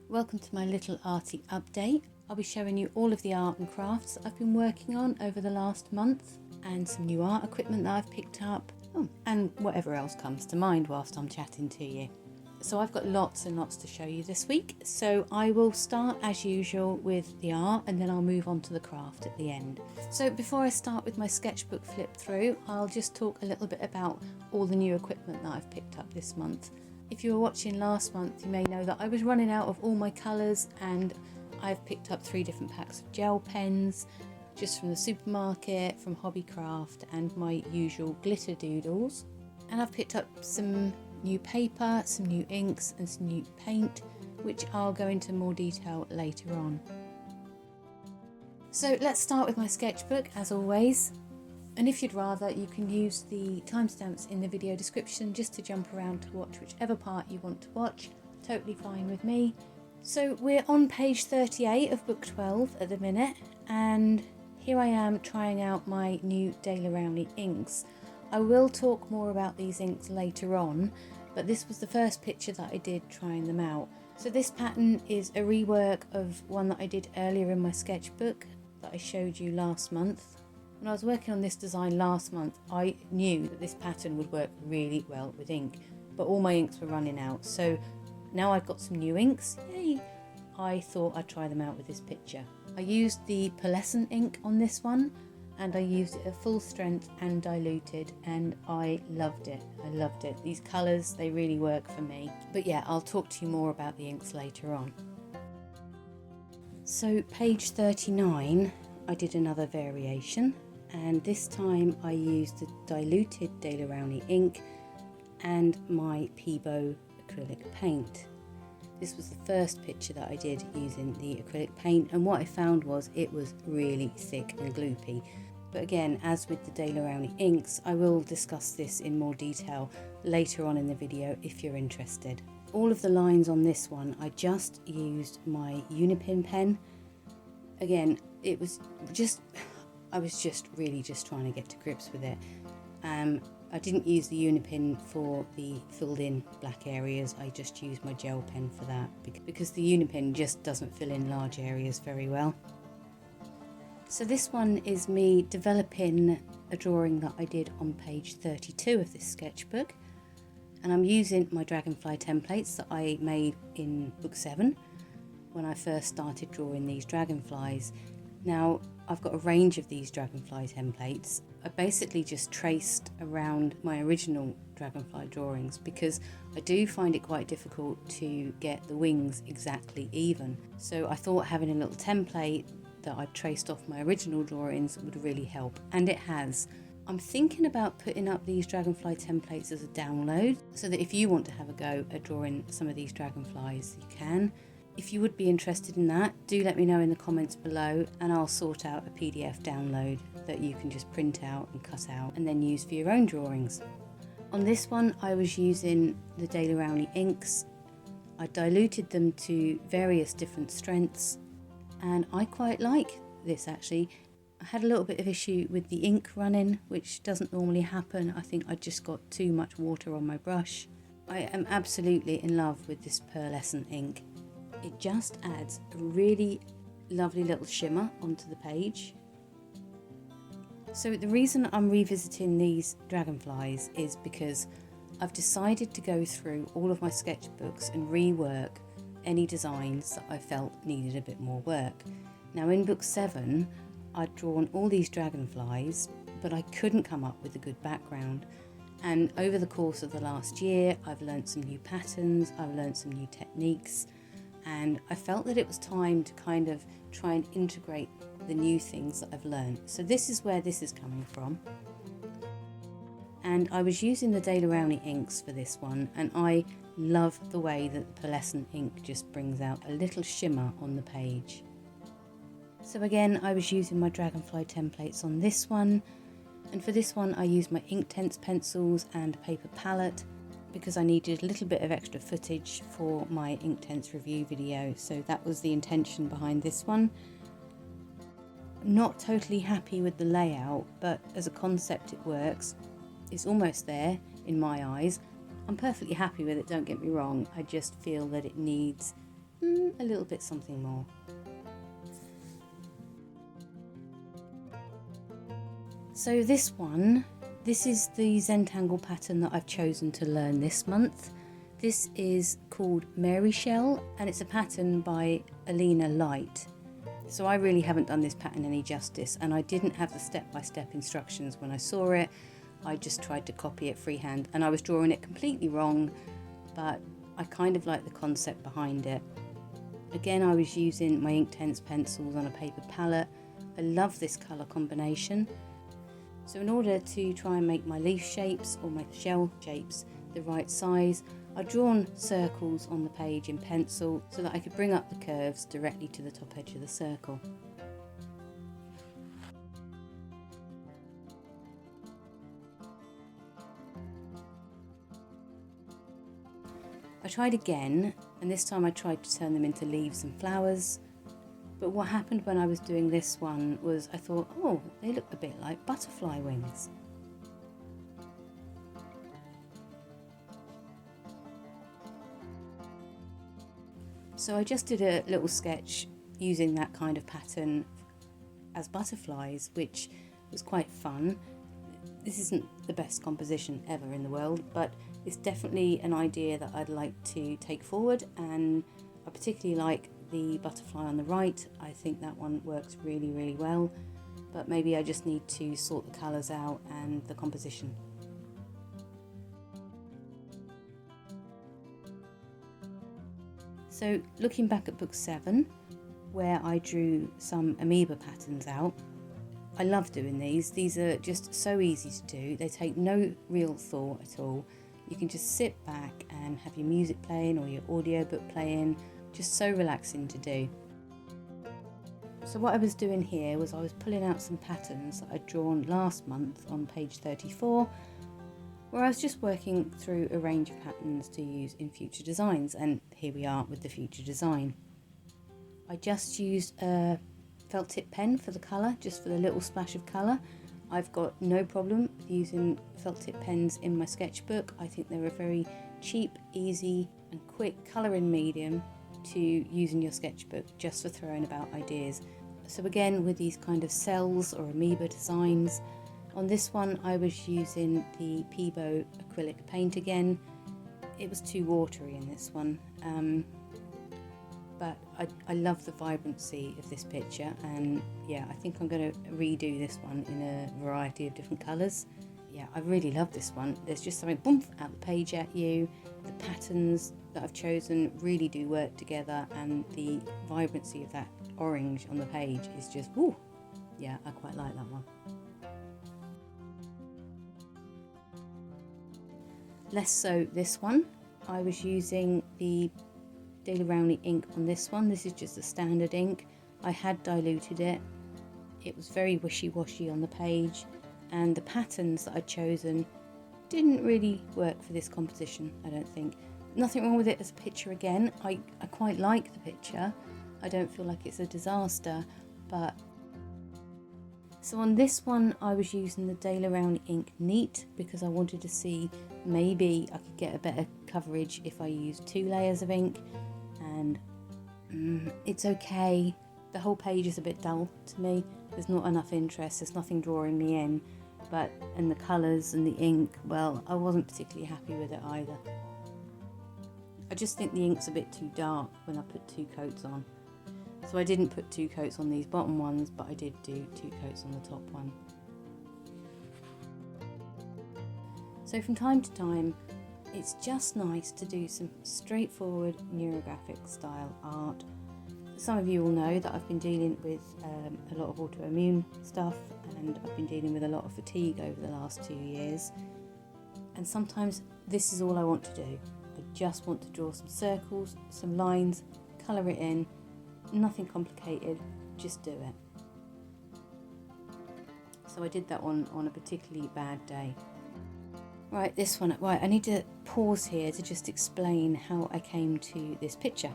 Welcome to my little arty update. I'll be showing you all of the art and crafts I've been working on over the last month and some new art equipment that I've picked up, and whatever else comes to mind whilst I'm chatting to you. So I've got lots and lots to show you this week, so I will start as usual with the art and then I'll move on to the craft at the end. So before I start with my sketchbook flip through, I'll just talk a little bit about all the new equipment that I've picked up this month. If you were watching last month, you may know that I was running out of all my colours, and I've picked up 3 different packs of gel pens just from the supermarket, from Hobbycraft, and my usual glitter doodles. And I've picked up some new paper, some new inks and some new paint, which I'll go into more detail later on. So let's start with my sketchbook as always. And if you'd rather, you can use the timestamps in the video description just to jump around to watch whichever part you want to watch. Totally fine with me. So we're on page 38 of book 12 at the minute, and here I am trying out my new Rowney inks. I will talk more about these inks later on, but this was the first picture that I did trying them out. So this pattern is a rework of one that I did earlier in my sketchbook that I showed you last month. When I was working on this design last month, I knew that this pattern would work really well with ink, but all my inks were running out. So now I've got some new inks, yay! I thought I'd try them out with this picture. I used the Pearlescent ink on this one, and I used it at full strength and diluted, and I loved it. I loved it. These colours, they really work for me. But yeah, I'll talk to you more about the inks later on. So page 39, I did another variation, and this time I used the diluted Rowney ink and my Pebeo acrylic paint. This was the first picture that I did using the acrylic paint, and what I found was it was really thick and gloopy. But again, as with the Rowney inks, I will discuss this in more detail later on in the video if you're interested. All of the lines on this one, I just used my Uni-pin pen. Again, I was just really trying to get to grips with it. I didn't use the Uni-pin for the filled in black areas, I just used my gel pen for that because the Uni-pin just doesn't fill in large areas very well. So this one is me developing a drawing that I did on page 32 of this sketchbook, and I'm using my dragonfly templates that I made in book 7 when I first started drawing these dragonflies. Now I've got a range of these dragonfly templates. I basically just traced around my original dragonfly drawings because I do find it quite difficult to get the wings exactly even. So I thought having a little template that I traced off my original drawings would really help, and it has. I'm thinking about putting up these dragonfly templates as a download so that if you want to have a go at drawing some of these dragonflies, you can. If you would be interested in that, do let me know in the comments below, and I'll sort out a PDF download that you can just print out and cut out and then use for your own drawings. On this one I was using the Rowney inks. I diluted them to various different strengths, and I quite like this actually. I had a little bit of issue with the ink running, which doesn't normally happen. I think I just got too much water on my brush. I am absolutely in love with this Pearlescent ink. It just adds a really lovely little shimmer onto the page. So the reason I'm revisiting these dragonflies is because I've decided to go through all of my sketchbooks and rework any designs that I felt needed a bit more work. Now in book 7 I'd drawn all these dragonflies, but I couldn't come up with a good background. And over the course of the last year I've learnt some new patterns, I've learnt some new techniques, and I felt that it was time to kind of try and integrate the new things that I've learned. So this is where this is coming from. And I was using the Rowney inks for this one, and I love the way that the Pearlescent ink just brings out a little shimmer on the page. So again, I was using my dragonfly templates on this one, and for this one I used my Inktense pencils and paper palette because I needed a little bit of extra footage for my Inktense review video, so that was the intention behind this one. Not totally happy with the layout, but as a concept it works. It's almost there in my eyes. I'm perfectly happy with it, don't get me wrong. I just feel that it needs a little bit something more. So this is the Zentangle pattern that I've chosen to learn this month. This is called Mary Shell and it's a pattern by Alina Light. So I really haven't done this pattern any justice, and I didn't have the step-by-step instructions when I saw it. I just tried to copy it freehand and I was drawing it completely wrong, but I kind of like the concept behind it. Again, I was using my Inktense pencils on a paper palette. I love this colour combination. So in order to try and make my leaf shapes or my shell shapes the right size, I'd drawn circles on the page in pencil so that I could bring up the curves directly to the top edge of the circle. I tried again, and this time I tried to turn them into leaves and flowers. But what happened when I was doing this one was I thought, oh, they look a bit like butterfly wings. So I just did a little sketch using that kind of pattern as butterflies, which was quite fun. This isn't the best composition ever in the world, but it's definitely an idea that I'd like to take forward, and I particularly like the butterfly on the right. I think that one works really, really well, but maybe I just need to sort the colours out and the composition. So looking back at book 7, where I drew some amoeba patterns out, I love doing these. These are just so easy to do. They take no real thought at all. You can just sit back and have your music playing or your audiobook playing. Just so relaxing to do. So what I was doing here was I was pulling out some patterns that I'd drawn last month on page 34, where I was just working through a range of patterns to use in future designs, and here we are with the future design. I just used a felt tip pen for the colour, just for the little splash of colour. I've got no problem with using felt tip pens in my sketchbook. I think they're a very cheap, easy and quick colouring medium to use in your sketchbook, just for throwing about ideas. So again, with these kind of cells or amoeba designs, on this one I was using the Pebeo acrylic paint again. It was too watery in this one, but I love the vibrancy of this picture, and yeah, I think I'm going to redo this one in a variety of different colours. Yeah, I really love this one. There's just something boom out the page at you. The patterns that I've chosen really do work together, and the vibrancy of that orange on the page is just, woo! Yeah, I quite like that one. Less so this one. I was using the Daily Rowney ink on this one. This is just a standard ink. I had diluted it. It was very wishy-washy on the page, and the patterns that I'd chosen didn't really work for this composition, I don't think. Nothing wrong with it as a picture again. I quite like the picture. I don't feel like it's a disaster, but... So on this one I was using the Daily Rowney ink Neat because I wanted to see maybe I could get a better coverage if I used 2 layers of ink, and it's okay. The whole page is a bit dull to me. There's not enough interest, there's nothing drawing me in, and the colours and the ink, well, I wasn't particularly happy with it either. I just think the ink's a bit too dark when I put 2 coats on. So I didn't put 2 coats on these bottom ones, but I did do 2 coats on the top one. So from time to time, it's just nice to do some straightforward neurographic style art. Some of you will know that I've been dealing with a lot of autoimmune stuff, and I've been dealing with a lot of fatigue over the last 2 years. And sometimes this is all I want to do. I just want to draw some circles, some lines, colour it in, nothing complicated, just do it. So I did that one on a particularly bad day. Right, this one, right, I need to pause here to just explain how I came to this picture.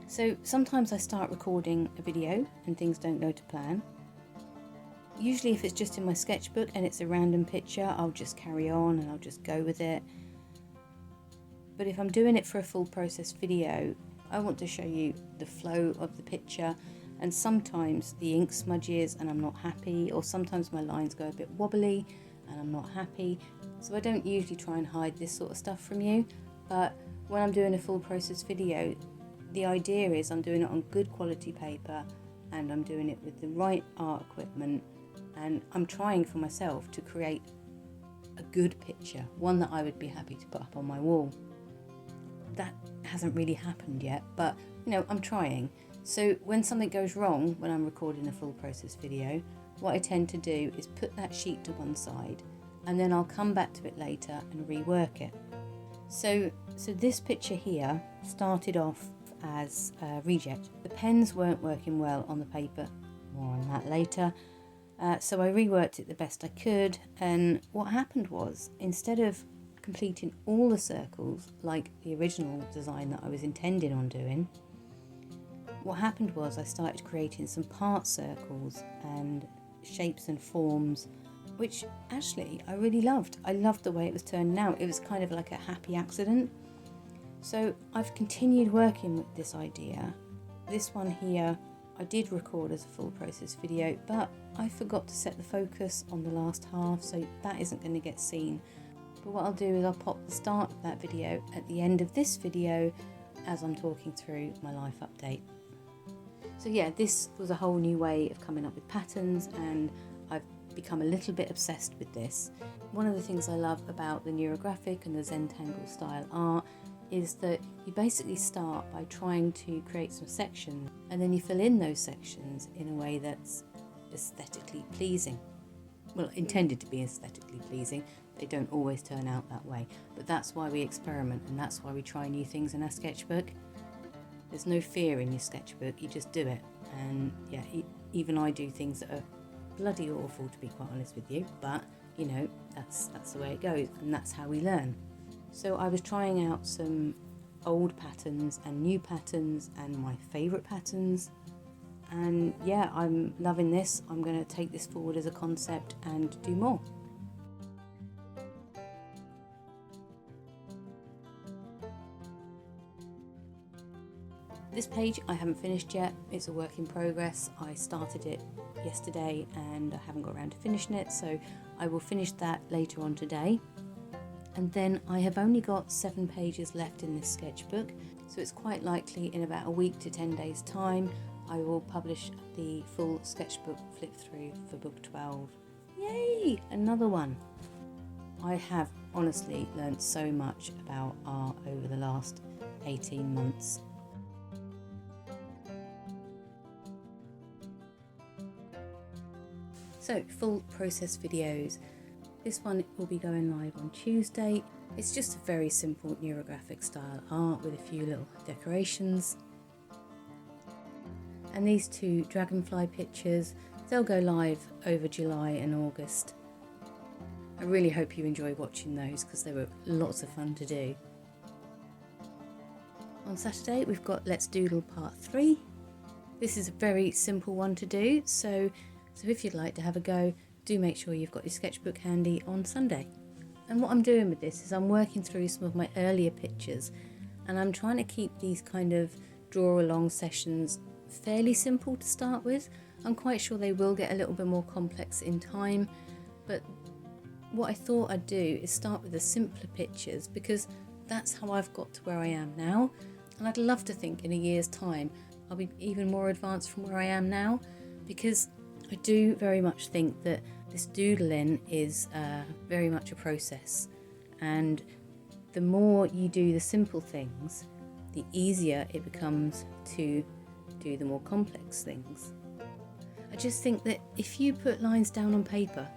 So sometimes I start recording a video and things don't go to plan. Usually if it's just in my sketchbook and it's a random picture, I'll just carry on and I'll just go with it. But if I'm doing it for a full process video, I want to show you the flow of the picture, and sometimes the ink smudges and I'm not happy, or sometimes my lines go a bit wobbly and I'm not happy. So I don't usually try and hide this sort of stuff from you, but when I'm doing a full process video, the idea is I'm doing it on good quality paper and I'm doing it with the right art equipment, and I'm trying for myself to create a good picture, one that I would be happy to put up on my wall. That hasn't really happened yet, but you know, I'm trying. So when something goes wrong when I'm recording a full process video, what I tend to do is put that sheet to one side and then I'll come back to it later and rework it. So this picture here started off as a reject. The pens weren't working well on the paper, more on that later. So I reworked it the best I could, and what happened was, instead of completing all the circles like the original design that I was intending on doing, what happened was I started creating some part circles and shapes and forms, which actually I really loved. I loved the way it was turning out. It was kind of like a happy accident. So I've continued working with this idea. This one here I did record as a full process video, but I forgot to set the focus on the last half, so that isn't going to get seen. But what I'll do is I'll pop the start of that video at the end of this video as I'm talking through my life update. So yeah, this was a whole new way of coming up with patterns, and I've become a little bit obsessed with this. One of the things I love about the neurographic and the Zentangle style art is that you basically start by trying to create some sections, and then you fill in those sections in a way that's aesthetically pleasing. Well, intended to be aesthetically pleasing. They don't always turn out that way, but that's why we experiment, and that's why we try new things in our sketchbook. There's no fear in your sketchbook, you just do it. And yeah, even I do things that are bloody awful, to be quite honest with you, but you know, that's the way it goes, and that's how we learn. So I was trying out some old patterns and new patterns and my favourite patterns, and yeah, I'm loving this. I'm going to take this forward as a concept and do more. This page I haven't finished yet, it's a work in progress. I started it yesterday and I haven't got around to finishing it, so I will finish that later on today. And then I have only got 7 pages left in this sketchbook, so it's quite likely in about a week to 10 days time I will publish the full sketchbook flip through for book 12. Yay! Another one! I have honestly learnt so much about art over the last 18 months. So, full process videos. This one will be going live on Tuesday. It's just a very simple neurographic style art with a few little decorations. And these 2 dragonfly pictures, they'll go live over July and August. I really hope you enjoy watching those because they were lots of fun to do. On Saturday we've got Let's Doodle Part 3. This is a very simple one to do, so if you'd like to have a go, do make sure you've got your sketchbook handy on Sunday. And what I'm doing with this is I'm working through some of my earlier pictures, and I'm trying to keep these kind of draw along sessions fairly simple to start with. I'm quite sure they will get a little bit more complex in time, but what I thought I'd do is start with the simpler pictures because that's how I've got to where I am now, and I'd love to think in a year's time I'll be even more advanced from where I am now, because I do very much think that this doodling is very much a process, and the more you do the simple things, the easier it becomes to do the more complex things. I just think that if you put lines down on paper,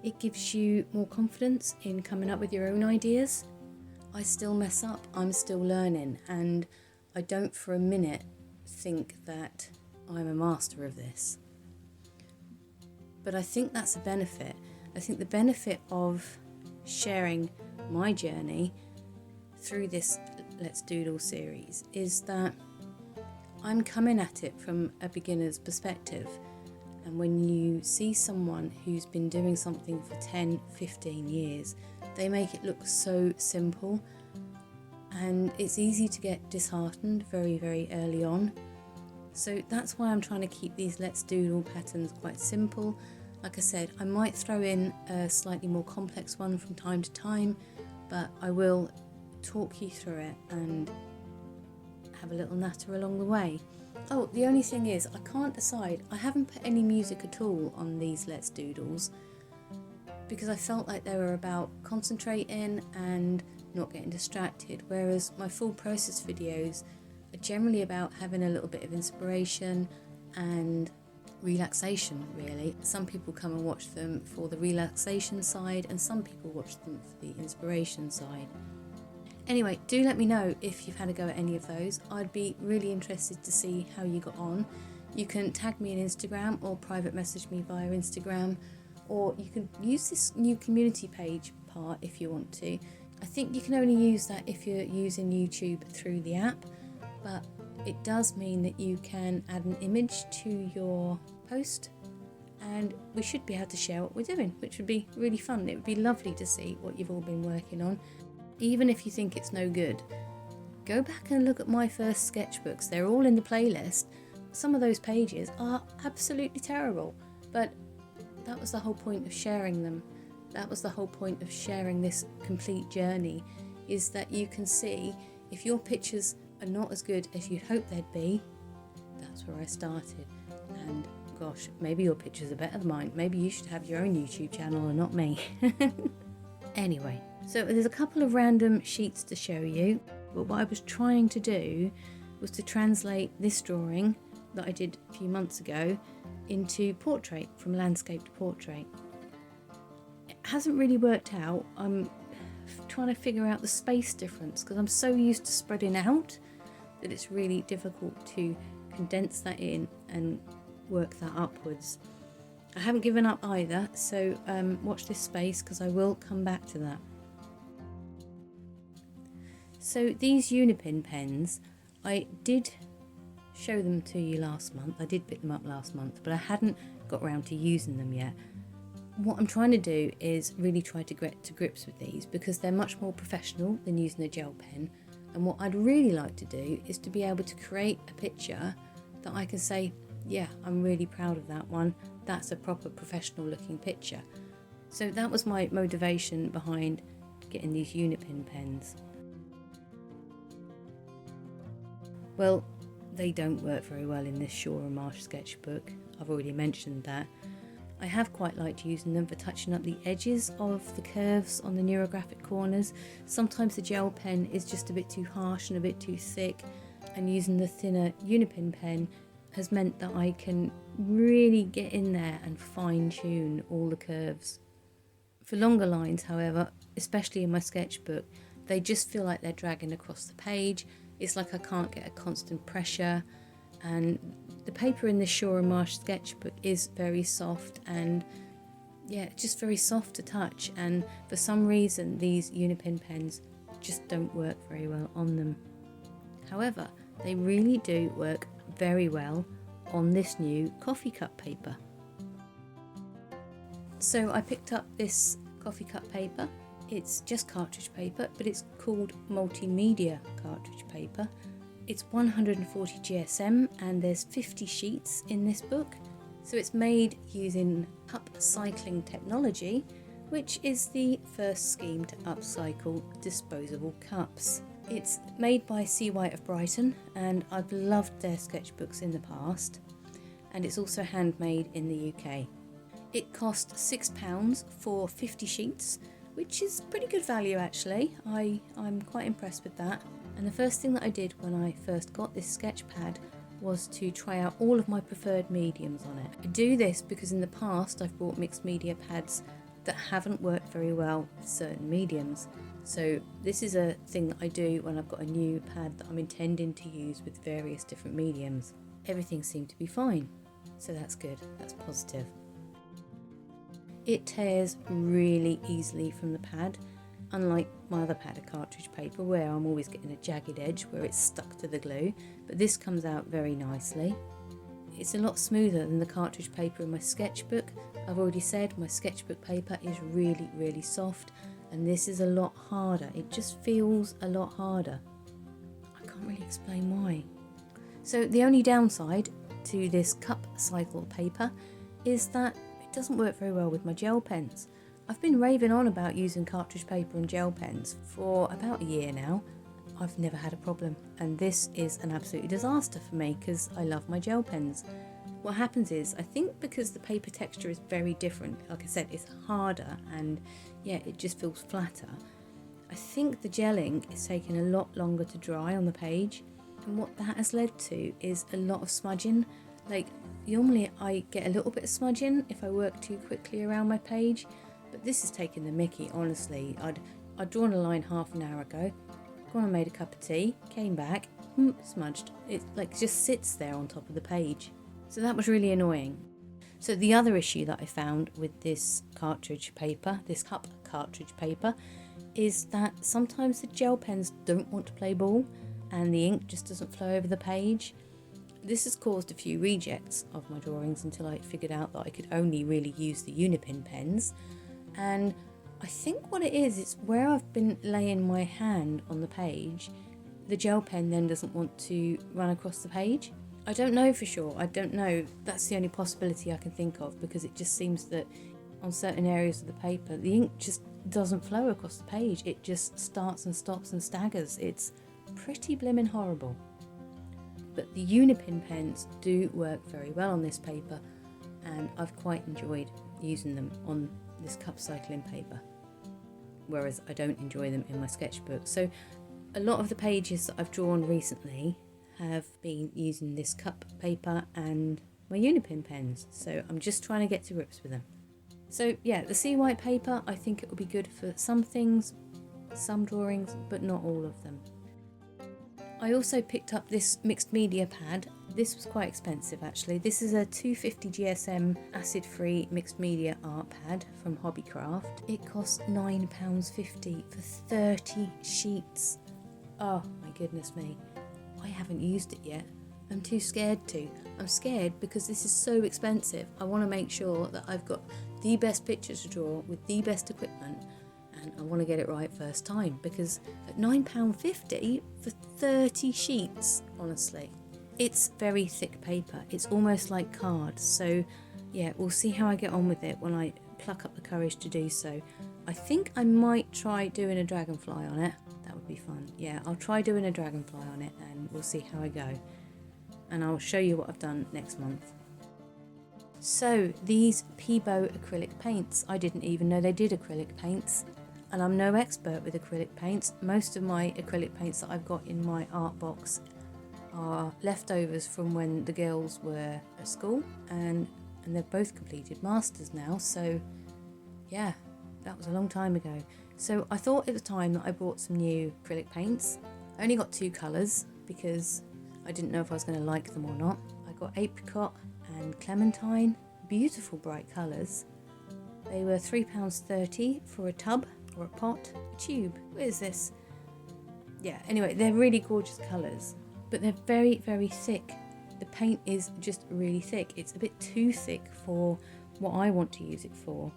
it gives you more confidence in coming up with your own ideas. I still mess up, I'm still learning, and I don't for a minute think that I'm a master of this. But I think that's a benefit. I think the benefit of sharing my journey through this Let's Doodle series is that I'm coming at it from a beginner's perspective. And when you see someone who's been doing something for 10, 15 years, they make it look so simple. and it's easy to get disheartened very early on. So that's why I'm trying to keep these Let's Doodle patterns quite simple. Like I said, I might throw in a slightly more complex one from time to time, but I will talk you through it and have a little natter along the way. Oh, the only thing is, I can't decide. I haven't put any music at all on these Let's Doodles because I felt like they were about concentrating and not getting distracted, whereas my full process videos are generally about having a little bit of inspiration and relaxation, really. Some people come and watch them for the relaxation side, and some people watch them for the inspiration side. Anyway, do let me know if you've had a go at any of those. I'd be really interested to see how you got on. You can tag me on Instagram or private message me via Instagram, or you can use this new community page part if you want to. I think you can only use that if you're using YouTube through the app, but it does mean that you can add an image to your post, and we should be able to share what we're doing, which would be really fun. It would be lovely to see what you've all been working on. Even if you think it's no good, go back and look at my first sketchbooks. They're all in the playlist. Some of those pages are absolutely terrible, but that was the whole point of sharing them. That was the whole point of sharing this complete journey, is that you can see if your pictures are not as good as you'd hope they'd be. That's where I started, and gosh, maybe your pictures are better than mine. Maybe you should have your own YouTube channel and not me. Anyway, so there's a couple of random sheets to show you, but what I was trying to do was to translate this drawing that I did a few months ago into portrait, from landscape to portrait. It hasn't really worked out. I'm trying to figure out the space difference because I'm so used to spreading out that it's really difficult to condense that in and work that upwards. I haven't given up either, so watch this space because I will come back to that. So these Uni-pin pens, I did show them to you last month. I did pick them up last month, but I hadn't got around to using them yet. What I'm trying to do is really try to get to grips with these because they're much more professional than using a gel pen. And what I'd really like to do is to be able to create a picture that I can say, yeah, I'm really proud of that one. That's a proper professional looking picture. So that was my motivation behind getting these Uni-pin pens. Well, they don't work very well in this Shore and Marsh sketchbook. I've already mentioned that. I have quite liked using them for touching up the edges of the curves on the neurographic corners. Sometimes the gel pen is just a bit too harsh and a bit too thick, and using the thinner Uni-pin pen has meant that I can really get in there and fine-tune all the curves. For longer lines, however, especially in my sketchbook, they just feel like they're dragging across the page. It's like I can't get a constant pressure, and the paper in this Shore and Marsh sketchbook is very soft and yeah, just very soft to touch, and for some reason these Uni-pin pens just don't work very well on them. However, they really do work very well on this new coffee cup paper. So I picked up this coffee cup paper. It's just cartridge paper, but it's called multimedia cartridge paper. It's 140 GSM and there's 50 sheets in this book. So it's made using cup cycling technology, which is the first scheme to upcycle disposable cups. It's made by Seawhite of Brighton, and I've loved their sketchbooks in the past, and it's also handmade in the UK. It cost £6 for 50 sheets, which is pretty good value actually. I'm quite impressed with that. And the first thing that I did when I first got this sketch pad was to try out all of my preferred mediums on it. I do this because in the past I've bought mixed media pads that haven't worked very well with certain mediums. So this is a thing that I do when I've got a new pad that I'm intending to use with various different mediums. Everything seemed to be fine, so that's good, that's positive. It tears really easily from the pad, unlike my other pad of cartridge paper where I'm always getting a jagged edge where it's stuck to the glue, but this comes out very nicely. It's a lot smoother than the cartridge paper in my sketchbook. I've already said my sketchbook paper is really soft, and this is a lot harder. It just feels a lot harder. I can't really explain why. So the only downside to this cup cycle paper is that it doesn't work very well with my gel pens. I've been raving on about using cartridge paper and gel pens for about a year now. I've never had a problem, and this is an absolute disaster for me because I love my gel pens. What happens is, I think because the paper texture is very different, like I said, it's harder and yeah, it just feels flatter. I think the gel ink is taking a lot longer to dry on the page, and what that has led to is a lot of smudging. Like, normally I get a little bit of smudging if I work too quickly around my page, but this is taking the mickey, honestly. I'd drawn a line half an hour ago, gone and made a cup of tea, came back, smudged. It like just sits there on top of the page. So that was really annoying. So the other issue that I found with this cartridge paper, this cup cartridge paper, is that sometimes the gel pens don't want to play ball and the ink just doesn't flow over the page. This has caused a few rejects of my drawings until I figured out that I could only really use the Uni-pin pens. And I think what it is, it's where I've been laying my hand on the page, the gel pen then doesn't want to run across the page. I don't know for sure, I don't know. That's the only possibility I can think of, because it just seems that on certain areas of the paper, the ink just doesn't flow across the page. It just starts and stops and staggers. It's pretty blimmin' horrible. But the Uni-pin pens do work very well on this paper, and I've quite enjoyed using them on this cup cycling paper, whereas I don't enjoy them in my sketchbook. So a lot of the pages that I've drawn recently have been using this cup paper and my Uni-pin pens, so I'm just trying to get to grips with them. So yeah, the Seawhite paper, I think it will be good for some things, some drawings, but not all of them. I also picked up this mixed media pad. This was quite expensive actually. This is a 250 GSM acid-free mixed media art pad from Hobbycraft. It cost £9.50 for 30 sheets. Oh my goodness me. I haven't used it yet. I'm too scared to. I'm scared because this is so expensive. I want to make sure that I've got the best pictures to draw with the best equipment, and I want to get it right first time, because at £9.50 for 30 sheets, honestly. It's very thick paper. It's almost like card. So yeah, we'll see how I get on with it when I pluck up the courage to do so. I think I might try doing a dragonfly on it. That would be fun. Yeah, I'll try doing a dragonfly on it and we'll see how I go. And I'll show you what I've done next month. So these Pebeo acrylic paints, I didn't even know they did acrylic paints. And I'm no expert with acrylic paints. Most of my acrylic paints that I've got in my art box are leftovers from when the girls were at school, and they've both completed masters now, so yeah, that was a long time ago. So I thought it was time that I bought some new acrylic paints. I only got two colours because I didn't know if I was going to like them or not. I got apricot and clementine, beautiful bright colours. They were £3.30 for a tub or a pot, a tube. What is this? Yeah, anyway, they're really gorgeous colours, but they're very, very thick. The paint is just really thick. It's a bit too thick for what I want to use it for.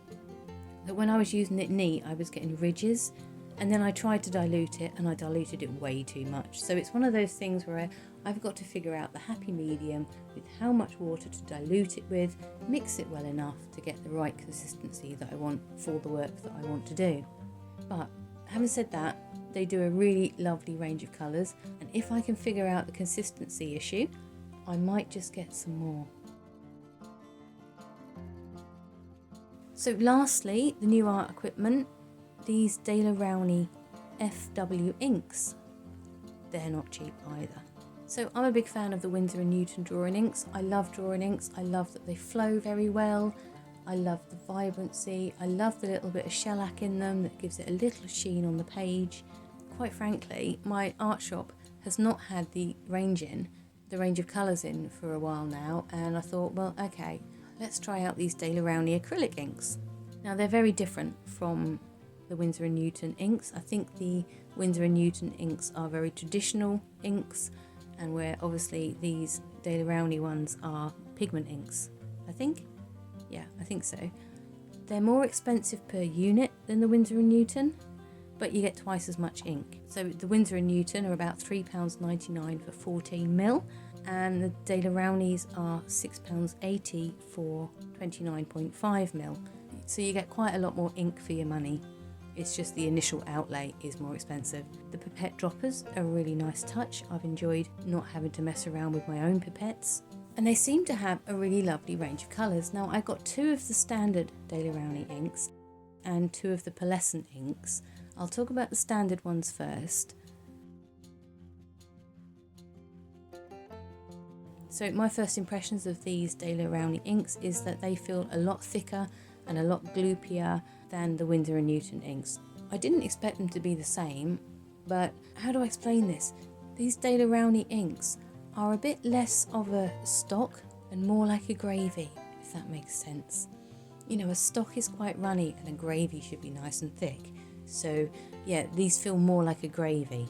But when I was using it neat, I was getting ridges, and then I tried to dilute it and I diluted it way too much. So it's one of those things where I've got to figure out the happy medium with how much water to dilute it with, mix it well enough to get the right consistency that I want for the work that I want to do. But having said that, they do a really lovely range of colours, and if I can figure out the consistency issue, I might just get some more. So lastly, the new art equipment, these Rowney FW inks. They're not cheap either. So I'm a big fan of the Winsor & Newton drawing inks. I love drawing inks. I love that they flow very well. I love the vibrancy. I love the little bit of shellac in them that gives it a little sheen on the page. Quite frankly, my art shop has not had the range of colours in for a while now, and I thought, well, okay, let's try out these Rowney acrylic inks. Now they're very different from the Winsor & Newton inks. I think the Winsor & Newton inks are very traditional inks, and where obviously these Rowney ones are pigment inks, I think. Yeah, I think so. They're more expensive per unit than the Winsor & Newton, but you get twice as much ink. So the Winsor & Newton are about £3.99 for 14mm, and the Daler Rowneys are £6.80 for 29.5mm. So you get quite a lot more ink for your money. It's just the initial outlay is more expensive. The pipette droppers are a really nice touch. I've enjoyed not having to mess around with my own pipettes. And they seem to have a really lovely range of colours. Now I got 2 of the standard Daler Rowney inks and 2 of the Pearlescent inks. I'll talk about the standard ones first. So my first impressions of these Daler Rowney inks is that they feel a lot thicker and a lot gloopier than the Winsor & Newton inks. I didn't expect them to be the same, but how do I explain this? These Daler Rowney inks are a bit less of a stock and more like a gravy, if that makes sense. You know, a stock is quite runny and a gravy should be nice and thick. So yeah, these feel more like a gravy.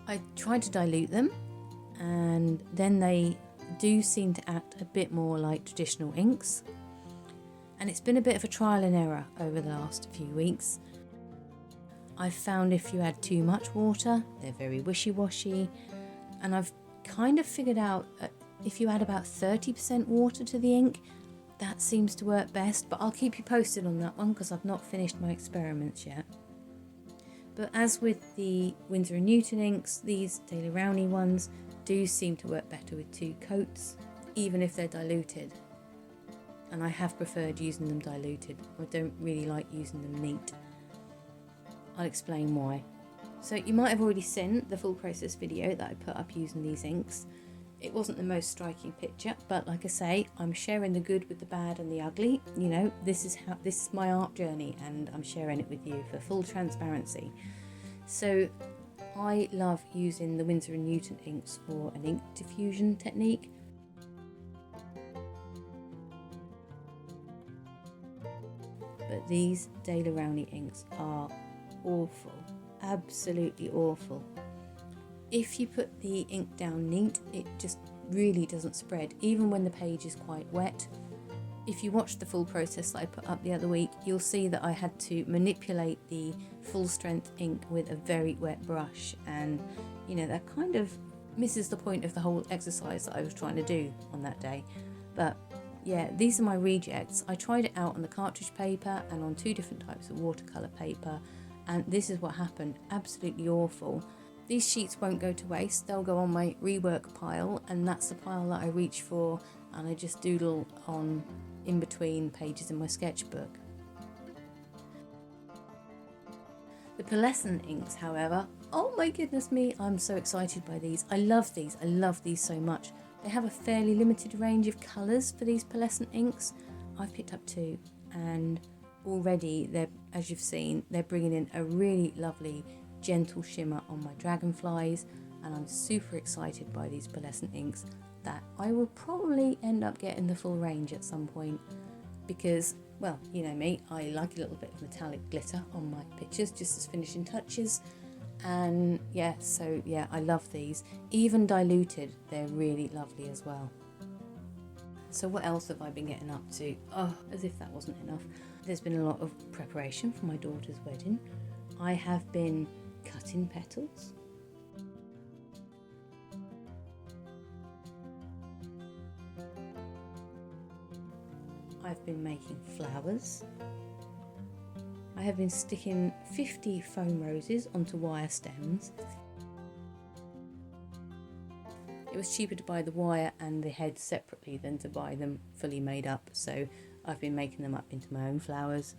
I tried to dilute them and then they do seem to act a bit more like traditional inks. And it's been a bit of a trial and error over the last few weeks. I've found if you add too much water, they're very wishy-washy, and I've kind of figured out if you add about 30% water to the ink, that seems to work best, but I'll keep you posted on that one because I've not finished my experiments yet. But as with the Winsor & Newton inks, these Daler Rowney ones do seem to work better with 2 coats, even if they're diluted. And I have preferred using them diluted. I don't really like using them neat. I'll explain why. So you might have already seen the full process video that I put up using these inks. It wasn't the most striking picture, but like I say, I'm sharing the good with the bad and the ugly. You know, this is my art journey and I'm sharing it with you for full transparency. So I love using the Winsor & Newton inks for an ink diffusion technique. But these Daler Rowney inks are awful, absolutely awful. If you put the ink down neat, it just really doesn't spread, even when the page is quite wet. If you watch the full process that I put up the other week, you'll see that I had to manipulate the full strength ink with a very wet brush, and you know, that kind of misses the point of the whole exercise that I was trying to do on that day. But yeah, these are my rejects. I tried it out on the cartridge paper and on 2 different types of watercolour paper, and this is what happened. Absolutely awful. These sheets won't go to waste, they'll go on my rework pile, and that's the pile that I reach for and I just doodle on in between pages in my sketchbook. The Pearlescent inks, however, oh my goodness me, I'm so excited by these. I love these so much. They have a fairly limited range of colours for these Pearlescent inks. I've picked up 2 and already they're, as you've seen, they're bringing in a really lovely gentle shimmer on my dragonflies, and I'm super excited by these Pearlescent inks that I will probably end up getting the full range at some point because, well, you know me, I like a little bit of metallic glitter on my pictures just as finishing touches. And yeah, so yeah, I love these. Even diluted, they're really lovely as well. So what else have I been getting up to? Oh, as if that wasn't enough. There's been a lot of preparation for my daughter's wedding. I have been cutting petals. I've been making flowers. I have been sticking 50 foam roses onto wire stems. It was cheaper to buy the wire and the heads separately than to buy them fully made up, so I've been making them up into my own flowers.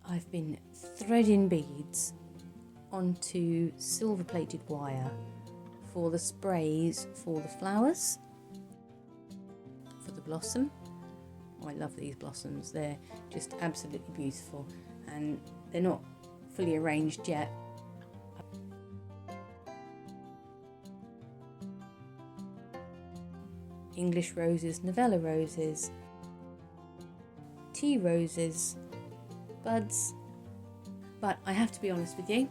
I've been threading beads onto silver plated wire for the sprays for the flowers, for the blossom. Oh, I love these blossoms, they're just absolutely beautiful, and they're not fully arranged yet. English roses, Novella roses, tea roses, buds. But I have to be honest with you,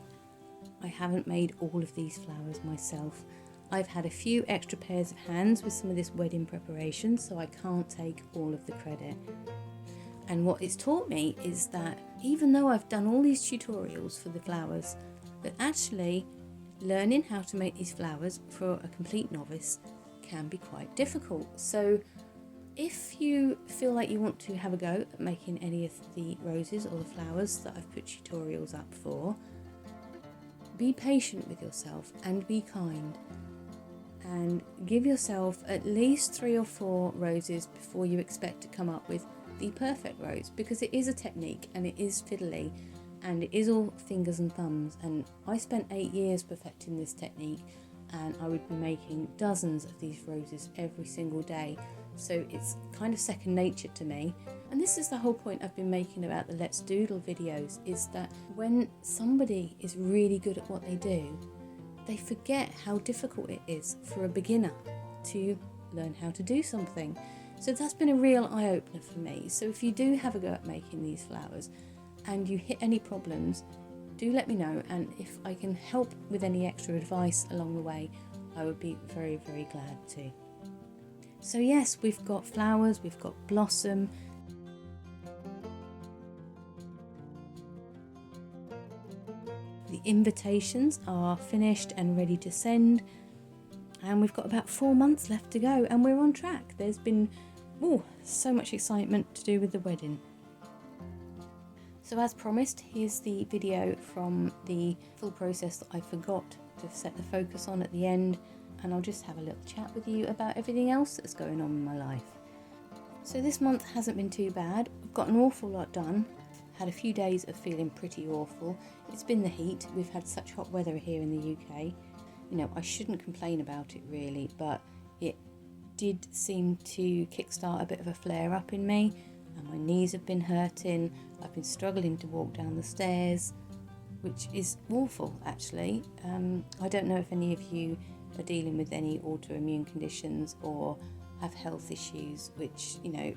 I haven't made all of these flowers myself. I've had a few extra pairs of hands with some of this wedding preparation, so I can't take all of the credit. And what it's taught me is that even though I've done all these tutorials for the flowers, that actually learning how to make these flowers for a complete novice can be quite difficult. So if you feel like you want to have a go at making any of the roses or the flowers that I've put tutorials up for, be patient with yourself and be kind, and give yourself at least 3 or 4 roses before you expect to come up with the perfect rose, because it is a technique and it is fiddly and it is all fingers and thumbs. And I spent 8 years perfecting this technique, and I would be making dozens of these roses every single day, so it's kind of second nature to me. And this is the whole point I've been making about the Let's Doodle videos, is that when somebody is really good at what they do, they forget how difficult it is for a beginner to learn how to do something. So that's been a real eye-opener for me. So if you do have a go at making these flowers and you hit any problems, do let me know, and if I can help with any extra advice along the way, I would be very, very glad to. So yes, we've got flowers, we've got blossom. The invitations are finished and ready to send, and we've got about 4 months left to go, and we're on track. There's been so much excitement to do with the wedding. So as promised, here's the video from the full process that I forgot to set the focus on at the end, and I'll just have a little chat with you about everything else that's going on in my life. So this month hasn't been too bad. I've got an awful lot done. Had a few days of feeling pretty awful. It's been the heat. We've had such hot weather here in the UK. You know, I shouldn't complain about it really, but it did seem to kickstart a bit of a flare up in me, and my knees have been hurting. I've been struggling to walk down the stairs, which is awful actually. I don't know if any of you are dealing with any autoimmune conditions or have health issues which, you know,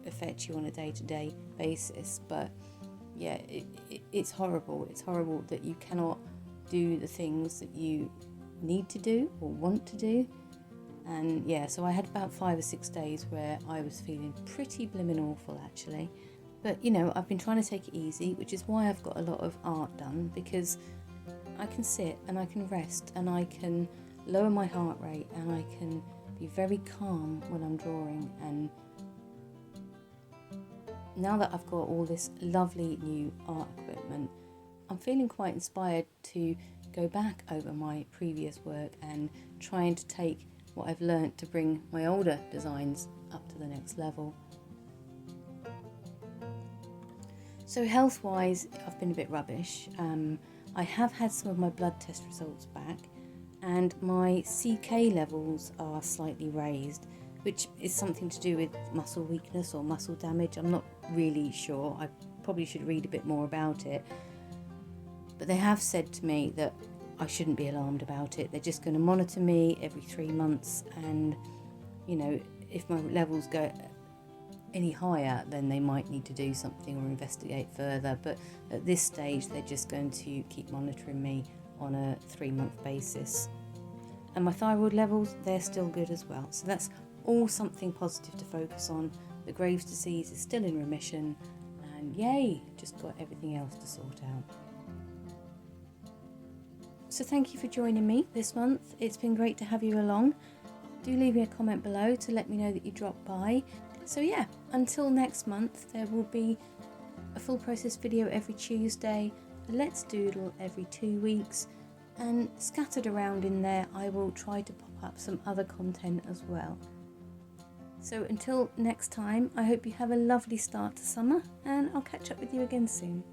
affect you on a day-to-day basis, but yeah, it's horrible. It's horrible that you cannot do the things that you need to do or want to do. And yeah, so I had about 5 or 6 days where I was feeling pretty blimmin' awful actually. But you know, I've been trying to take it easy, which is why I've got a lot of art done, because I can sit and I can rest and I can lower my heart rate and I can be very calm when I'm drawing. And now that I've got all this lovely new art equipment, I'm feeling quite inspired to go back over my previous work and trying to take what I've learnt to bring my older designs up to the next level. So health-wise, I've been a bit rubbish. I have had some of my blood test results back, and my CK levels are slightly raised, which is something to do with muscle weakness or muscle damage. I'm not really sure. I probably should read a bit more about it. But they have said to me that I shouldn't be alarmed about it. They're just going to monitor me every 3 months, and you know, if my levels go any higher, then they might need to do something or investigate further. But at this stage, they're just going to keep monitoring me on a 3-month basis. And my thyroid levels, they're still good as well. So that's all something positive to focus on. The Graves' disease is still in remission, and yay, just got everything else to sort out. So thank you for joining me this month. It's been great to have you along. Do leave me a comment below to let me know that you dropped by. So yeah, until next month, there will be a full process video every Tuesday, a Let's Doodle every 2 weeks, and scattered around in there I will try to pop up some other content as well. So until next time, I hope you have a lovely start to summer, and I'll catch up with you again soon.